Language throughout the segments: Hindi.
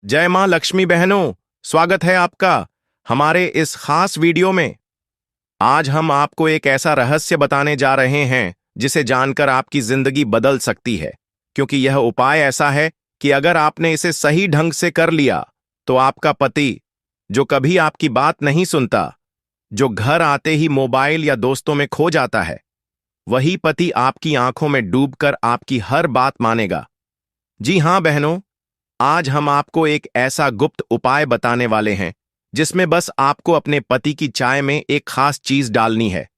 जय मां लक्ष्मी बहनों, स्वागत है आपका हमारे इस खास वीडियो में। आज हम आपको एक ऐसा रहस्य बताने जा रहे हैं जिसे जानकर आपकी जिंदगी बदल सकती है, क्योंकि यह उपाय ऐसा है कि अगर आपने इसे सही ढंग से कर लिया तो आपका पति, जो कभी आपकी बात नहीं सुनता, जो घर आते ही मोबाइल या दोस्तों में खो जाता है, वही पति आपकी आंखों में डूबकर आपकी हर बात मानेगा। जी हां बहनों, आज हम आपको एक ऐसा गुप्त उपाय बताने वाले हैं जिसमें बस आपको अपने पति की चाय में एक खास चीज डालनी है,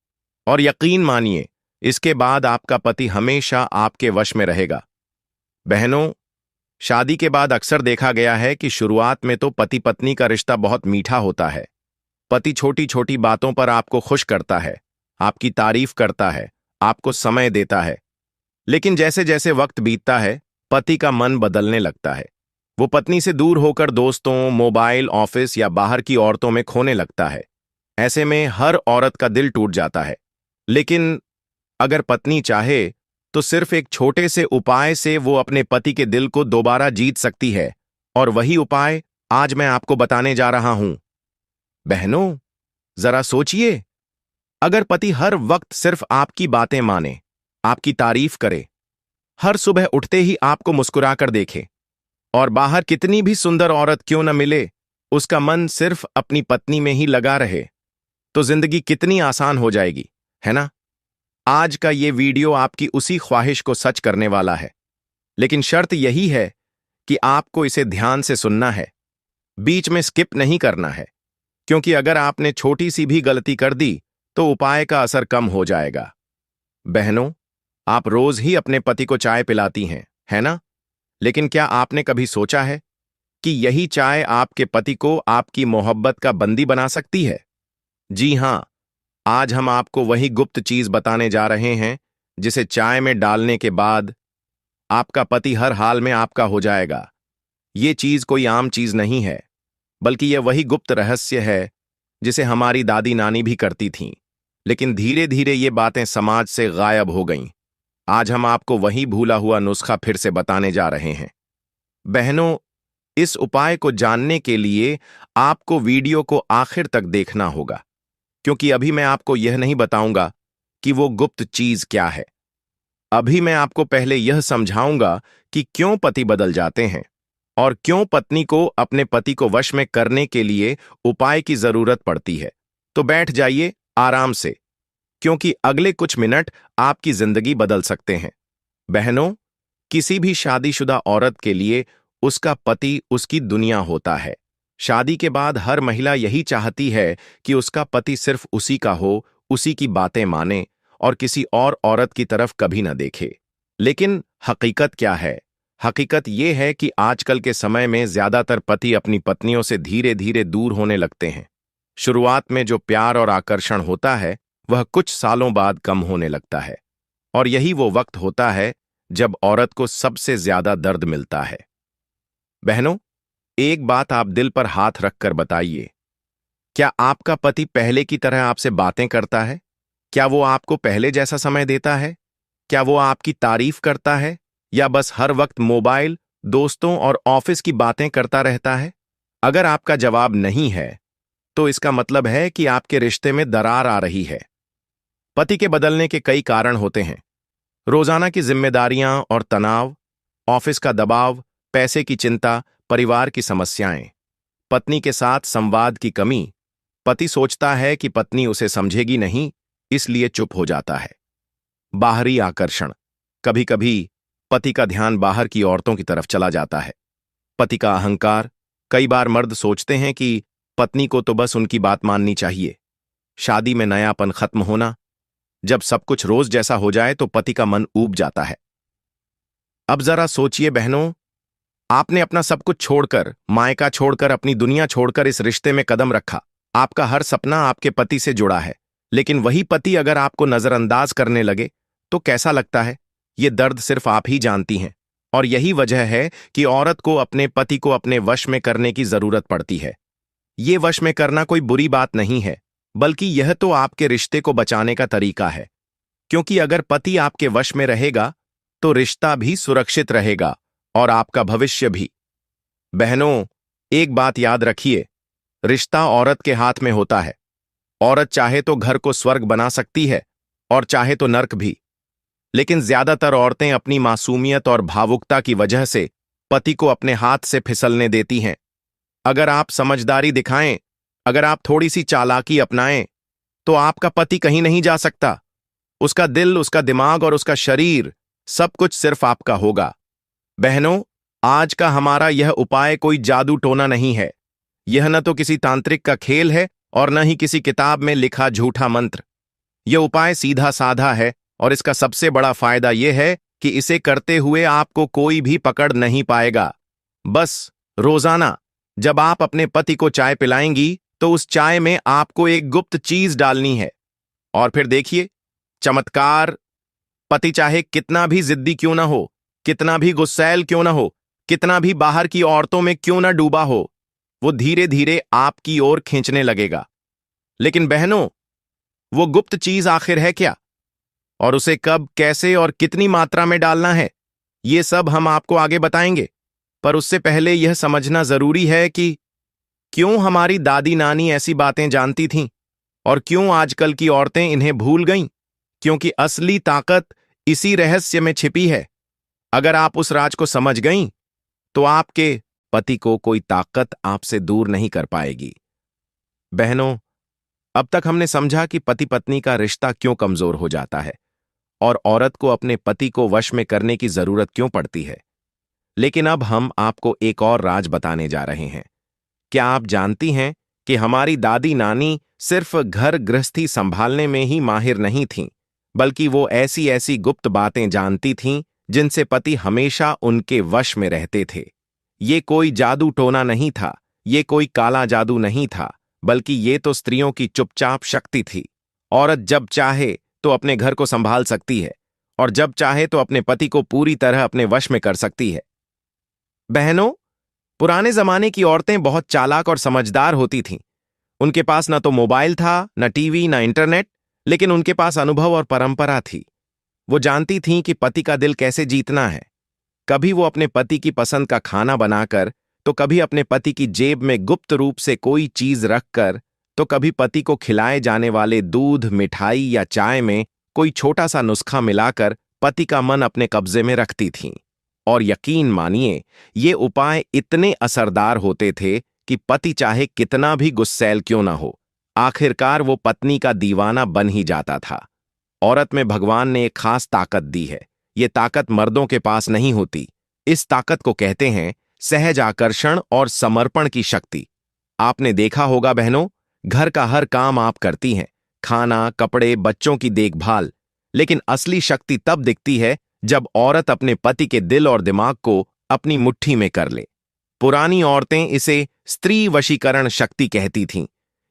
और यकीन मानिए, इसके बाद आपका पति हमेशा आपके वश में रहेगा। बहनों, शादी के बाद अक्सर देखा गया है कि शुरुआत में तो पति पत्नी का रिश्ता बहुत मीठा होता है। पति छोटी छोटी बातों पर आपको खुश करता है, आपकी तारीफ करता है, आपको समय देता है। लेकिन जैसे जैसे वक्त बीतता है, पति का मन बदलने लगता है। वो पत्नी से दूर होकर दोस्तों, मोबाइल, ऑफिस या बाहर की औरतों में खोने लगता है। ऐसे में हर औरत का दिल टूट जाता है। लेकिन अगर पत्नी चाहे तो सिर्फ एक छोटे से उपाय से वो अपने पति के दिल को दोबारा जीत सकती है, और वही उपाय आज मैं आपको बताने जा रहा हूं। बहनों, जरा सोचिए, अगर पति हर वक्त सिर्फ आपकी बातें माने, आपकी तारीफ करे, हर सुबह उठते ही आपको मुस्कुराकर देखे, और बाहर कितनी भी सुंदर औरत क्यों न मिले, उसका मन सिर्फ अपनी पत्नी में ही लगा रहे, तो जिंदगी कितनी आसान हो जाएगी, है ना? आज का ये वीडियो आपकी उसी ख्वाहिश को सच करने वाला है। लेकिन शर्त यही है कि आपको इसे ध्यान से सुनना है, बीच में स्किप नहीं करना है, क्योंकि अगर आपने छोटी सी भी गलती कर दी तो उपाय का असर कम हो जाएगा। बहनों, आप रोज ही अपने पति को चाय पिलाती हैं, है ना? लेकिन क्या आपने कभी सोचा है कि यही चाय आपके पति को आपकी मोहब्बत का बंदी बना सकती है? जी हां, आज हम आपको वही गुप्त चीज बताने जा रहे हैं जिसे चाय में डालने के बाद आपका पति हर हाल में आपका हो जाएगा। ये चीज कोई आम चीज नहीं है, बल्कि यह वही गुप्त रहस्य है जिसे हमारी दादी नानी भी करती थीं। लेकिन धीरे धीरे ये बातें समाज से गायब हो गईं। आज हम आपको वही भूला हुआ नुस्खा फिर से बताने जा रहे हैं। बहनों, इस उपाय को जानने के लिए आपको वीडियो को आखिर तक देखना होगा, क्योंकि अभी मैं आपको यह नहीं बताऊंगा कि वो गुप्त चीज क्या है। अभी मैं आपको पहले यह समझाऊंगा कि क्यों पति बदल जाते हैं, और क्यों पत्नी को अपने पति को वश में करने के लिए उपाय की जरूरत पड़ती है। तो बैठ जाइए आराम से, क्योंकि अगले कुछ मिनट आपकी जिंदगी बदल सकते हैं। बहनों, किसी भी शादीशुदा औरत के लिए उसका पति उसकी दुनिया होता है। शादी के बाद हर महिला यही चाहती है कि उसका पति सिर्फ उसी का हो, उसी की बातें माने और किसी और औरत की तरफ कभी न देखे। लेकिन हकीकत क्या है? हकीकत यह है कि आजकल के समय में ज्यादातर पति अपनी पत्नियों से धीरे धीरे दूर होने लगते हैं। शुरुआत में जो प्यार और आकर्षण होता है, वह कुछ सालों बाद कम होने लगता है, और यही वो वक्त होता है जब औरत को सबसे ज्यादा दर्द मिलता है। बहनों, एक बात आप दिल पर हाथ रखकर बताइए, क्या आपका पति पहले की तरह आपसे बातें करता है? क्या वो आपको पहले जैसा समय देता है? क्या वो आपकी तारीफ करता है, या बस हर वक्त मोबाइल, दोस्तों और ऑफिस की बातें करता रहता है? अगर आपका जवाब नहीं है, तो इसका मतलब है कि आपके रिश्ते में दरार आ रही है। पति के बदलने के कई कारण होते हैं। रोजाना की जिम्मेदारियां और तनाव, ऑफिस का दबाव, पैसे की चिंता, परिवार की समस्याएं, पत्नी के साथ संवाद की कमी। पति सोचता है कि पत्नी उसे समझेगी नहीं, इसलिए चुप हो जाता है। बाहरी आकर्षण, कभी कभी पति का ध्यान बाहर की औरतों की तरफ चला जाता है। पति का अहंकार, कई बार मर्द सोचते हैं कि पत्नी को तो बस उनकी बात माननी चाहिए। शादी में नयापन खत्म होना, जब सब कुछ रोज जैसा हो जाए तो पति का मन ऊब जाता है। अब जरा सोचिए बहनों, आपने अपना सब कुछ छोड़कर, मायका छोड़कर, अपनी दुनिया छोड़कर इस रिश्ते में कदम रखा। आपका हर सपना आपके पति से जुड़ा है, लेकिन वही पति अगर आपको नजरअंदाज करने लगे तो कैसा लगता है? ये दर्द सिर्फ आप ही जानती हैं, और यही वजह है कि औरत को अपने पति को अपने वश में करने की जरूरत पड़ती है। ये वश में करना कोई बुरी बात नहीं है, बल्कि यह तो आपके रिश्ते को बचाने का तरीका है। क्योंकि अगर पति आपके वश में रहेगा तो रिश्ता भी सुरक्षित रहेगा, और आपका भविष्य भी। बहनों, एक बात याद रखिए, रिश्ता औरत के हाथ में होता है। औरत चाहे तो घर को स्वर्ग बना सकती है और चाहे तो नर्क भी। लेकिन ज्यादातर औरतें अपनी मासूमियत और भावुकता की वजह से पति को अपने हाथ से फिसलने देती हैं। अगर आप समझदारी दिखाएं, अगर आप थोड़ी सी चालाकी अपनाएं, तो आपका पति कहीं नहीं जा सकता। उसका दिल, उसका दिमाग और उसका शरीर, सब कुछ सिर्फ आपका होगा। बहनों, आज का हमारा यह उपाय कोई जादू टोना नहीं है। यह न तो किसी तांत्रिक का खेल है और न ही किसी किताब में लिखा झूठा मंत्र। यह उपाय सीधा साधा है और इसका सबसे बड़ा फायदा यह है कि इसे करते हुए आपको कोई भी पकड़ नहीं पाएगा। बस रोजाना जब आप अपने पति को चाय पिलाएंगी तो उस चाय में आपको एक गुप्त चीज डालनी है। और फिर देखिए चमत्कार। पति चाहे कितना भी जिद्दी क्यों ना हो, कितना भी गुस्सैल क्यों ना हो, कितना भी बाहर की औरतों में क्यों ना डूबा हो, वो धीरे धीरे आपकी ओर खींचने लगेगा। लेकिन बहनों, वो गुप्त चीज आखिर है क्या? और उसे कब, कैसे और कितनी मात्रा में डालना है, ये सब हम आपको आगे बताएंगे। पर उससे पहले यह समझना जरूरी है कि क्यों हमारी दादी नानी ऐसी बातें जानती थीं और क्यों आजकल की औरतें इन्हें भूल गईं। क्योंकि असली ताकत इसी रहस्य में छिपी है। अगर आप उस राज को समझ गईं, तो आपके पति को कोई ताकत आपसे दूर नहीं कर पाएगी। बहनों, अब तक हमने समझा कि पति पत्नी का रिश्ता क्यों कमजोर हो जाता है और औरत को अपने पति को वश में करने की जरूरत क्यों पड़ती है। लेकिन अब हम आपको एक और राज बताने जा रहे हैं। क्या आप जानती हैं कि हमारी दादी नानी सिर्फ घर गृहस्थी संभालने में ही माहिर नहीं थीं, बल्कि वो ऐसी ऐसी गुप्त बातें जानती थीं जिनसे पति हमेशा उनके वश में रहते थे। ये कोई जादू टोना नहीं था, ये कोई काला जादू नहीं था, बल्कि ये तो स्त्रियों की चुपचाप शक्ति थी। औरत जब चाहे तो अपने घर को संभाल सकती है और जब चाहे तो अपने पति को पूरी तरह अपने वश में कर सकती है। बहनों, पुराने जमाने की औरतें बहुत चालाक और समझदार होती थीं। उनके पास न तो मोबाइल था, न टीवी, न इंटरनेट, लेकिन उनके पास अनुभव और परंपरा थी। वो जानती थीं कि पति का दिल कैसे जीतना है। कभी वो अपने पति की पसंद का खाना बनाकर, तो कभी अपने पति की जेब में गुप्त रूप से कोई चीज रखकर, तो कभी पति को खिलाए जाने वाले दूध, मिठाई या चाय में कोई छोटा सा नुस्खा मिलाकर पति का मन अपने कब्जे में रखती थीं। और यकीन मानिए, ये उपाय इतने असरदार होते थे कि पति चाहे कितना भी गुस्सैल क्यों ना हो, आखिरकार वो पत्नी का दीवाना बन ही जाता था। औरत में भगवान ने एक खास ताकत दी है। ये ताकत मर्दों के पास नहीं होती। इस ताकत को कहते हैं सहज आकर्षण और समर्पण की शक्ति। आपने देखा होगा बहनों, घर का हर काम आप करती हैं, खाना, कपड़े, बच्चों की देखभाल। लेकिन असली शक्ति तब दिखती है जब औरत अपने पति के दिल और दिमाग को अपनी मुट्ठी में कर ले। पुरानी औरतें इसे स्त्री वशीकरण शक्ति कहती थीं।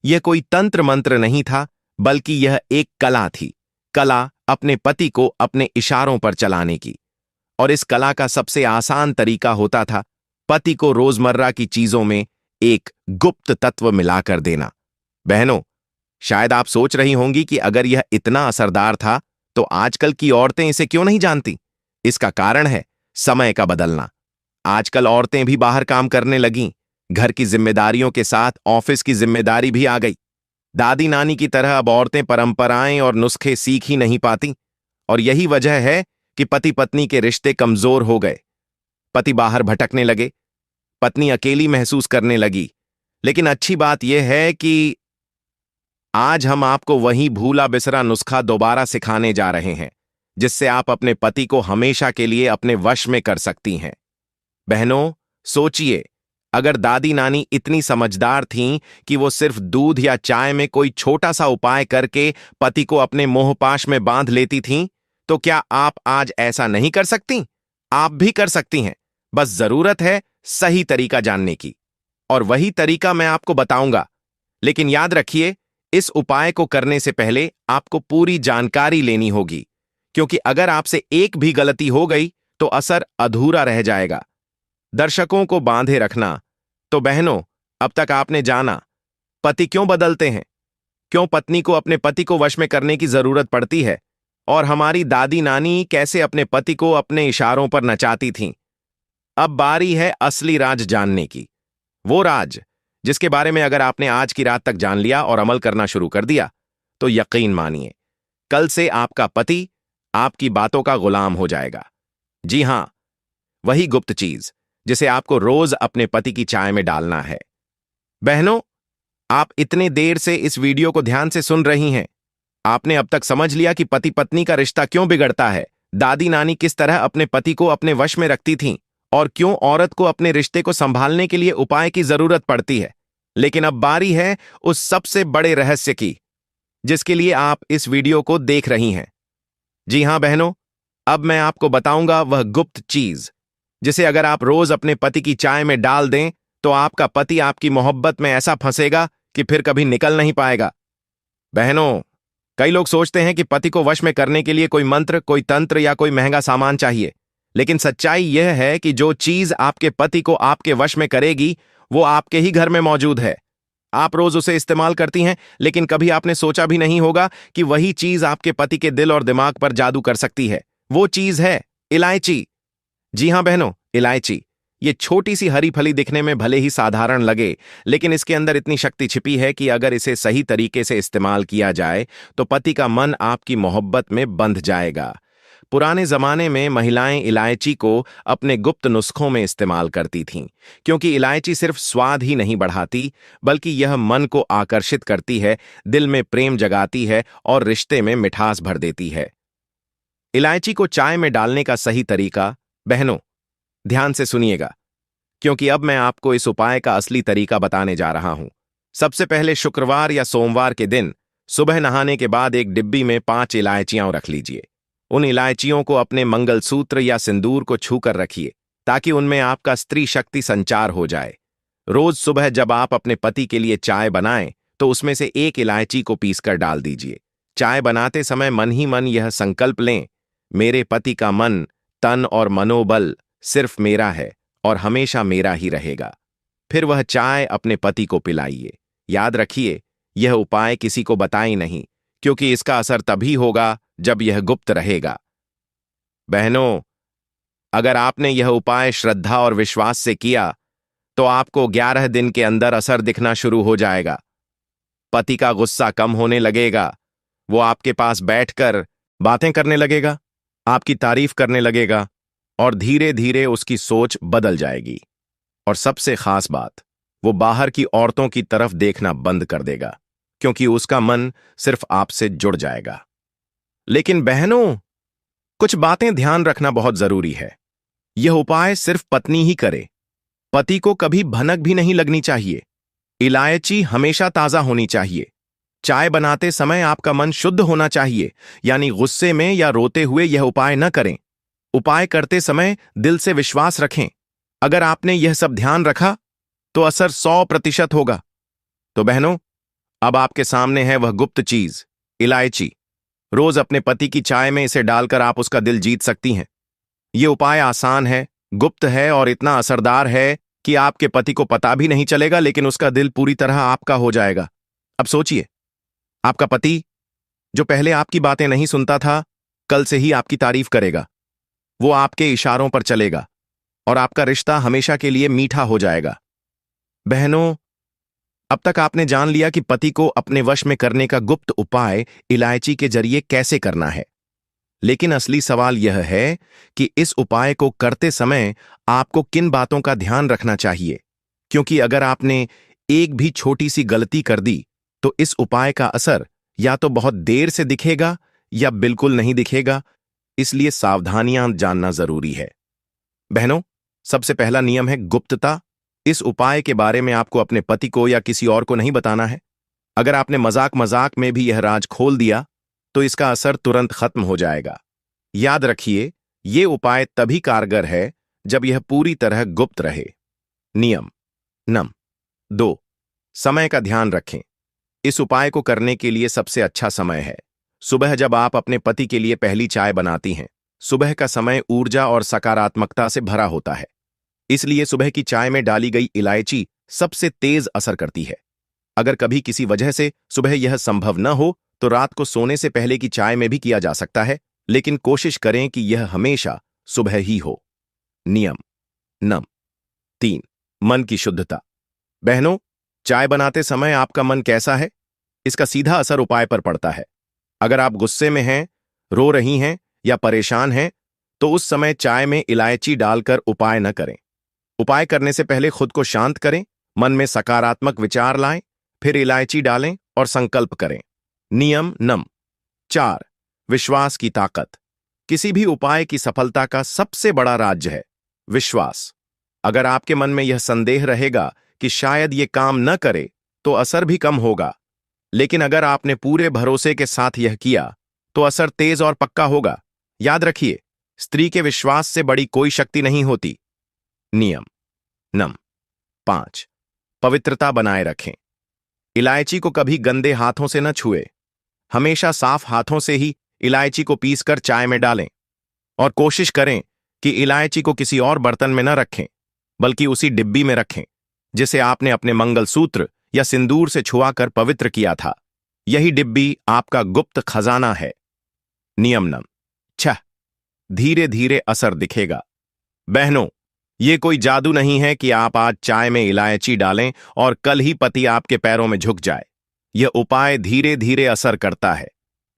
यह कोई तंत्र मंत्र नहीं था, बल्कि यह एक कला थी। कला अपने पति को अपने इशारों पर चलाने की। और इस कला का सबसे आसान तरीका होता था पति को रोजमर्रा की चीजों में एक गुप्त तत्व मिलाकर देना। बहनों, शायद आप सोच रही होंगी कि अगर यह इतना असरदार था तो आजकल की औरतें इसे क्यों नहीं जानती। इसका कारण है समय का बदलना। आजकल औरतें भी बाहर काम करने लगीं। घर की जिम्मेदारियों के साथ ऑफिस की जिम्मेदारी भी आ गई। दादी नानी की तरह अब औरतें परंपराएं और नुस्खे सीख ही नहीं पाती। और यही वजह है कि पति पत्नी के रिश्ते कमजोर हो गए। पति बाहर भटकने लगे, पत्नी अकेली महसूस करने लगी। लेकिन अच्छी बात यह है कि आज हम आपको वही भूला बिसरा नुस्खा दोबारा सिखाने जा रहे हैं, जिससे आप अपने पति को हमेशा के लिए अपने वश में कर सकती हैं। बहनों, सोचिए, अगर दादी नानी इतनी समझदार थीं कि वो सिर्फ दूध या चाय में कोई छोटा सा उपाय करके पति को अपने मोहपाश में बांध लेती थीं, तो क्या आप आज ऐसा नहीं कर सकती? आप भी कर सकती हैं। बस जरूरत है सही तरीका जानने की, और वही तरीका मैं आपको बताऊंगा। लेकिन याद रखिए, इस उपाय को करने से पहले आपको पूरी जानकारी लेनी होगी, क्योंकि अगर आपसे एक भी गलती हो गई तो असर अधूरा रह जाएगा। दर्शकों को बांधे रखना। तो बहनों, अब तक आपने जाना पति क्यों बदलते हैं, क्यों पत्नी को अपने पति को वश में करने की जरूरत पड़ती है, और हमारी दादी नानी कैसे अपने पति को अपने इशारों पर नचाती थीं। अब बारी है असली राज जानने की। वो राज जिसके बारे में अगर आपने आज की रात तक जान लिया और अमल करना शुरू कर दिया तो यकीन मानिए, कल से आपका पति आपकी बातों का गुलाम हो जाएगा। जी हां, वही गुप्त चीज जिसे आपको रोज अपने पति की चाय में डालना है। बहनों, आप इतने देर से इस वीडियो को ध्यान से सुन रही हैं। आपने अब तक समझ लिया कि पति पत्नी का रिश्ता क्यों बिगड़ता है, दादी नानी किस तरह अपने पति को अपने वश में रखती थीं, और क्यों औरत को अपने रिश्ते को संभालने के लिए उपाय की जरूरत पड़ती है। लेकिन अब बारी है उस सबसे बड़े रहस्य की, जिसके लिए आप इस वीडियो को देख रही हैं। जी हां बहनों, अब मैं आपको बताऊंगा वह गुप्त चीज जिसे अगर आप रोज अपने पति की चाय में डाल दें तो आपका पति आपकी मोहब्बत में ऐसा फंसेगा कि फिर कभी निकल नहीं पाएगा। बहनों, कई लोग सोचते हैं कि पति को वश में करने के लिए कोई मंत्र, कोई तंत्र या कोई महंगा सामान चाहिए। लेकिन सच्चाई यह है कि जो चीज आपके पति को आपके वश में करेगी वो आपके ही घर में मौजूद है। आप रोज उसे इस्तेमाल करती हैं, लेकिन कभी आपने सोचा भी नहीं होगा कि वही चीज आपके पति के दिल और दिमाग पर जादू कर सकती है। वो चीज है इलायची। जी हां बहनों, इलायची। ये छोटी सी हरी फली दिखने में भले ही साधारण लगे, लेकिन इसके अंदर इतनी शक्ति छिपी है कि अगर इसे सही तरीके से इस्तेमाल किया जाए तो पति का मन आपकी मोहब्बत में बंध जाएगा। पुराने जमाने में महिलाएं इलायची को अपने गुप्त नुस्खों में इस्तेमाल करती थीं, क्योंकि इलायची सिर्फ स्वाद ही नहीं बढ़ाती, बल्कि यह मन को आकर्षित करती है, दिल में प्रेम जगाती है और रिश्ते में मिठास भर देती है। इलायची को चाय में डालने का सही तरीका, बहनों ध्यान से सुनिएगा, क्योंकि अब मैं आपको इस उपाय का असली तरीका बताने जा रहा हूं। सबसे पहले शुक्रवार या सोमवार के दिन सुबह नहाने के बाद एक डिब्बी में 5 इलायचियां रख लीजिए। उन इलायचियों को अपने मंगलसूत्र या सिंदूर को छूकर रखिए, ताकि उनमें आपका स्त्री शक्ति संचार हो जाए। रोज सुबह जब आप अपने पति के लिए चाय बनाएं तो उसमें से एक इलायची को पीसकर डाल दीजिए। चाय बनाते समय मन ही मन यह संकल्प लें, मेरे पति का मन, तन और मनोबल सिर्फ मेरा है और हमेशा मेरा ही रहेगा। फिर वह चाय अपने पति को पिलाइए। याद रखिए, यह उपाय किसी को बताएं नहीं, क्योंकि इसका असर तभी होगा जब यह गुप्त रहेगा। बहनों, अगर आपने यह उपाय श्रद्धा और विश्वास से किया तो आपको 11 दिन के अंदर असर दिखना शुरू हो जाएगा। पति का गुस्सा कम होने लगेगा, वो आपके पास बैठकर बातें करने लगेगा, आपकी तारीफ करने लगेगा और धीरे धीरे उसकी सोच बदल जाएगी। और सबसे खास बात, वो बाहर की औरतों की तरफ देखना बंद कर देगा, क्योंकि उसका मन सिर्फ आपसे जुड़ जाएगा। लेकिन बहनों, कुछ बातें ध्यान रखना बहुत जरूरी है। यह उपाय सिर्फ पत्नी ही करे, पति को कभी भनक भी नहीं लगनी चाहिए। इलायची हमेशा ताजा होनी चाहिए। चाय बनाते समय आपका मन शुद्ध होना चाहिए, यानी गुस्से में या रोते हुए यह उपाय न करें। उपाय करते समय दिल से विश्वास रखें। अगर आपने यह सब ध्यान रखा तो असर 100% होगा। तो बहनों, अब आपके सामने है वह गुप्त चीज, इलायची। रोज अपने पति की चाय में इसे डालकर आप उसका दिल जीत सकती हैं। यह उपाय आसान है, गुप्त है और इतना असरदार है कि आपके पति को पता भी नहीं चलेगा, लेकिन उसका दिल पूरी तरह आपका हो जाएगा। अब सोचिए, आपका पति जो पहले आपकी बातें नहीं सुनता था, कल से ही आपकी तारीफ करेगा। वो आपके इशारों पर चलेगा और आपका रिश्ता हमेशा के लिए मीठा हो जाएगा। बहनों, अब तक आपने जान लिया कि पति को अपने वश में करने का गुप्त उपाय इलायची के जरिए कैसे करना है। लेकिन असली सवाल यह है कि इस उपाय को करते समय आपको किन बातों का ध्यान रखना चाहिए, क्योंकि अगर आपने एक भी छोटी सी गलती कर दी तो इस उपाय का असर या तो बहुत देर से दिखेगा या बिल्कुल नहीं दिखेगा। इसलिए सावधानियां जानना जरूरी है। बहनों, सबसे पहला नियम है गुप्तता। इस उपाय के बारे में आपको अपने पति को या किसी और को नहीं बताना है। अगर आपने मजाक मजाक में भी यह राज खोल दिया तो इसका असर तुरंत खत्म हो जाएगा। याद रखिए, यह उपाय तभी कारगर है जब यह पूरी तरह गुप्त रहे। नियम नम 2, समय का ध्यान रखें। इस उपाय को करने के लिए सबसे अच्छा समय है सुबह, जब आप अपने पति के लिए पहली चाय बनाती हैं। सुबह का समय ऊर्जा और सकारात्मकता से भरा होता है, इसलिए सुबह की चाय में डाली गई इलायची सबसे तेज असर करती है। अगर कभी किसी वजह से सुबह यह संभव न हो तो रात को सोने से पहले की चाय में भी किया जा सकता है, लेकिन कोशिश करें कि यह हमेशा सुबह ही हो। नियम नम 3, मन की शुद्धता। बहनों, चाय बनाते समय आपका मन कैसा है? इसका सीधा असर उपाय पर पड़ता है। अगर आप गुस्से में हैं, रो रही हैं या परेशान हैं, तो उस समय चाय में इलायची डालकर उपाय न करें। उपाय करने से पहले खुद को शांत करें, मन में सकारात्मक विचार लाएं, फिर इलायची डालें और संकल्प करें। नियम नम 4। विश्वास की ताकत। किसी भी उपाय की सफलता का सबसे बड़ा राज है विश्वास। अगर आपके मन में यह संदेह रहेगा कि शायद ये काम न करे, तो असर भी कम होगा। लेकिन अगर आपने पूरे भरोसे के साथ यह किया, तो असर तेज और पक्का होगा। याद रखिए, स्त्री के विश्वास से बड़ी कोई शक्ति नहीं होती। नियम नम 5। पवित्रता बनाए रखें। इलायची को कभी गंदे हाथों से न छुए। हमेशा साफ हाथों से ही इलायची को पीसकर चाय में डालें और कोशिश करें कि इलायची को किसी और बर्तन में न रखें, बल्कि उसी डिब्बी में रखें जिसे आपने अपने मंगलसूत्र या सिंदूर से छुआकर पवित्र किया था। यही डिब्बी आपका गुप्त खजाना है। नियम नम 6। धीरे धीरे असर दिखेगा। बहनों, ये कोई जादू नहीं है कि आप आज चाय में इलायची डालें और कल ही पति आपके पैरों में झुक जाए। यह उपाय धीरे धीरे असर करता है।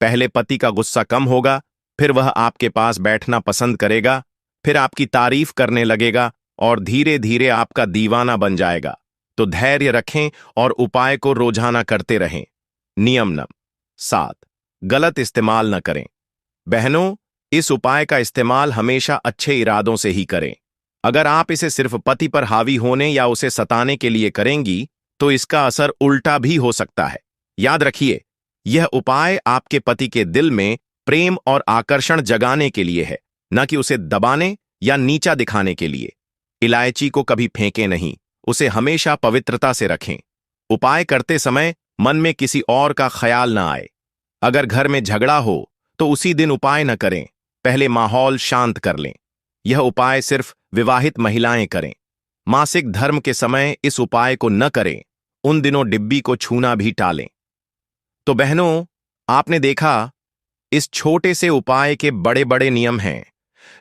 पहले पति का गुस्सा कम होगा, फिर वह आपके पास बैठना पसंद करेगा, फिर आपकी तारीफ करने लगेगा और धीरे धीरे आपका दीवाना बन जाएगा। तो धैर्य रखें और उपाय को रोजाना करते रहें। नियम नम 7। गलत इस्तेमाल न करें। बहनों, इस उपाय का इस्तेमाल हमेशा अच्छे इरादों से ही करें। अगर आप इसे सिर्फ पति पर हावी होने या उसे सताने के लिए करेंगी, तो इसका असर उल्टा भी हो सकता है। याद रखिए, यह उपाय आपके पति के दिल में प्रेम और आकर्षण जगाने के लिए है, न कि उसे दबाने या नीचा दिखाने के लिए। इलायची को कभी फेंकें नहीं, उसे हमेशा पवित्रता से रखें। उपाय करते समय मन में किसी और का ख्याल न आए। अगर घर में झगड़ा हो, तो उसी दिन उपाय न करें, पहले माहौल शांत कर लें। यह उपाय सिर्फ विवाहित महिलाएं करें। मासिक धर्म के समय इस उपाय को न करें। उन दिनों डिब्बी को छूना भी टालें। तो बहनों, आपने देखा, इस छोटे से उपाय के बड़े बड़े नियम हैं,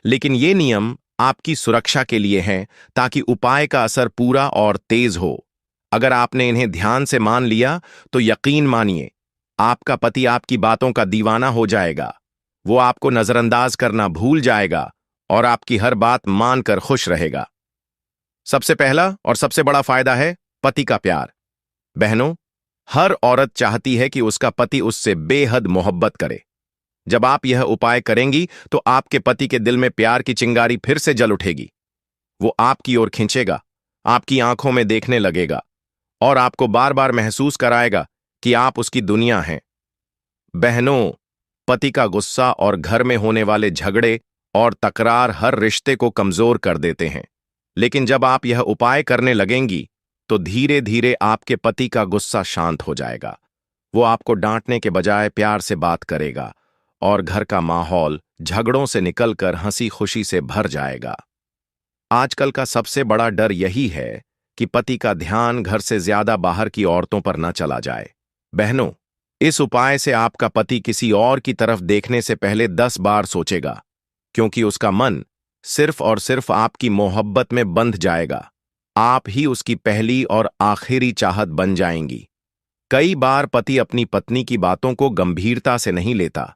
लेकिन ये नियम आपकी सुरक्षा के लिए हैं, ताकि उपाय का असर पूरा और तेज हो। अगर आपने इन्हें ध्यान से मान लिया, तो यकीन मानिए, आपका पति आपकी बातों का दीवाना हो जाएगा। वो आपको नजरअंदाज करना भूल जाएगा और आपकी हर बात मानकर खुश रहेगा। सबसे पहला और सबसे बड़ा फायदा है पति का प्यार। बहनों, हर औरत चाहती है कि उसका पति उससे बेहद मोहब्बत करे। जब आप यह उपाय करेंगी, तो आपके पति के दिल में प्यार की चिंगारी फिर से जल उठेगी। वो आपकी ओर खींचेगा, आपकी आंखों में देखने लगेगा और आपको बार बार महसूस कराएगा कि आप उसकी दुनिया हैं। बहनों, पति का गुस्सा और घर में होने वाले झगड़े और तकरार हर रिश्ते को कमजोर कर देते हैं। लेकिन जब आप यह उपाय करने लगेंगी, तो धीरे धीरे आपके पति का गुस्सा शांत हो जाएगा। वो आपको डांटने के बजाय प्यार से बात करेगा और घर का माहौल झगड़ों से निकलकर हंसी खुशी से भर जाएगा। आजकल का सबसे बड़ा डर यही है कि पति का ध्यान घर से ज्यादा बाहर की औरतों पर न चला जाए। बहनों, इस उपाय से आपका पति किसी और की तरफ देखने से पहले 10 बार सोचेगा, क्योंकि उसका मन सिर्फ और सिर्फ आपकी मोहब्बत में बंध जाएगा। आप ही उसकी पहली और आखिरी चाहत बन जाएंगी। कई बार पति अपनी पत्नी की बातों को गंभीरता से नहीं लेता,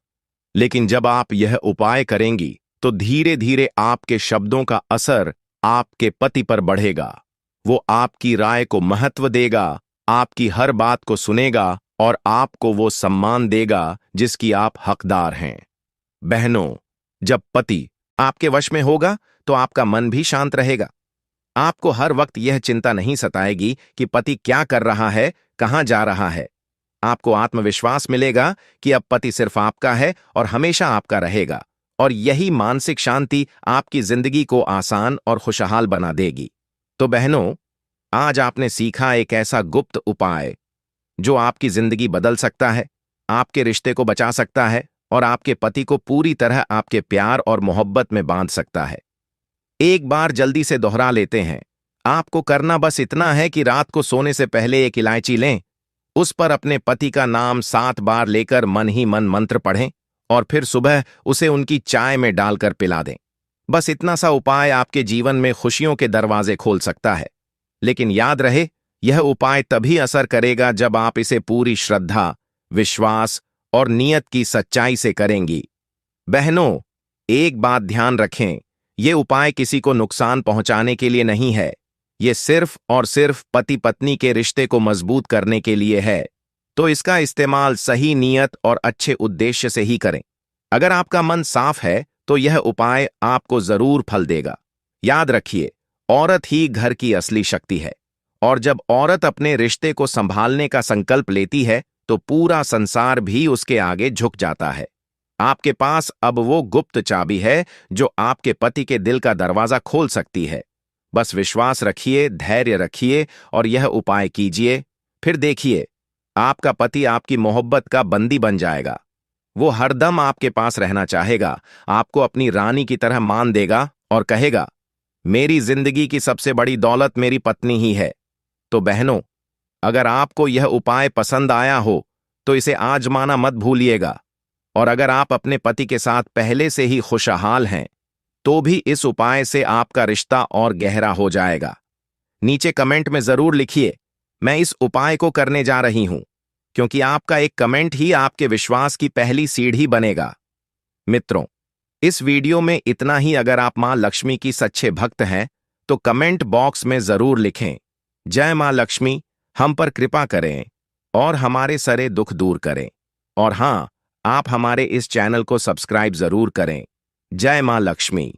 लेकिन जब आप यह उपाय करेंगी, तो धीरे धीरे आपके शब्दों का असर आपके पति पर बढ़ेगा। वो आपकी राय को महत्व देगा, आपकी हर बात को सुनेगा और आपको वो सम्मान देगा जिसकी आप हकदार हैं। बहनों, जब पति आपके वश में होगा, तो आपका मन भी शांत रहेगा। आपको हर वक्त यह चिंता नहीं सताएगी कि पति क्या कर रहा है, कहां जा रहा है। आपको आत्मविश्वास मिलेगा कि अब पति सिर्फ आपका है और हमेशा आपका रहेगा, और यही मानसिक शांति आपकी जिंदगी को आसान और खुशहाल बना देगी। तो बहनों, आज आपने सीखा एक ऐसा गुप्त उपाय जो आपकी जिंदगी बदल सकता है, आपके रिश्ते को बचा सकता है और आपके पति को पूरी तरह आपके प्यार और मोहब्बत में बांध सकता है। एक बार जल्दी से दोहरा लेते हैं। आपको करना बस इतना है कि रात को सोने से पहले एक इलायची लें, उस पर अपने पति का नाम 7 बार लेकर मन ही मन मंत्र पढ़ें और फिर सुबह उसे उनकी चाय में डालकर पिला दें। बस इतना सा उपाय आपके जीवन में खुशियों के दरवाजे खोल सकता है। लेकिन याद रहे, यह उपाय तभी असर करेगा जब आप इसे पूरी श्रद्धा, विश्वास और नियत की सच्चाई से करेंगी। बहनों, एक बात ध्यान रखें, ये उपाय किसी को नुकसान पहुंचाने के लिए नहीं है। ये सिर्फ और सिर्फ पति पत्नी के रिश्ते को मजबूत करने के लिए है। तो इसका इस्तेमाल सही नियत और अच्छे उद्देश्य से ही करें। अगर आपका मन साफ है तो यह उपाय आपको जरूर फल देगा। याद रखिए, औरत ही घर की असली शक्ति है, और जब औरत अपने रिश्ते को संभालने का संकल्प लेती है तो पूरा संसार भी उसके आगे झुक जाता है। आपके पास अब वो गुप्त चाबी है जो आपके पति के दिल का दरवाजा खोल सकती है। बस विश्वास रखिए, धैर्य रखिए और यह उपाय कीजिए। फिर देखिए, आपका पति आपकी मोहब्बत का बंदी बन जाएगा। वो हरदम आपके पास रहना चाहेगा, आपको अपनी रानी की तरह मान देगा और कहेगा, मेरी जिंदगी की सबसे बड़ी दौलत मेरी पत्नी ही है। तो बहनों, अगर आपको यह उपाय पसंद आया हो तो इसे आजमाना मत भूलिएगा। और अगर आप अपने पति के साथ पहले से ही खुशहाल हैं तो भी इस उपाय से आपका रिश्ता और गहरा हो जाएगा। नीचे कमेंट में जरूर लिखिए, मैं इस उपाय को करने जा रही हूं, क्योंकि आपका एक कमेंट ही आपके विश्वास की पहली सीढ़ी बनेगा। मित्रों, इस वीडियो में इतना ही। अगर आप मां लक्ष्मी की सच्चे भक्त हैं तो कमेंट बॉक्स में जरूर लिखें, जय मां लक्ष्मी, हम पर कृपा करें और हमारे सारे दुख दूर करें। और हां, आप हमारे इस चैनल को सब्सक्राइब जरूर करें। जय मां लक्ष्मी।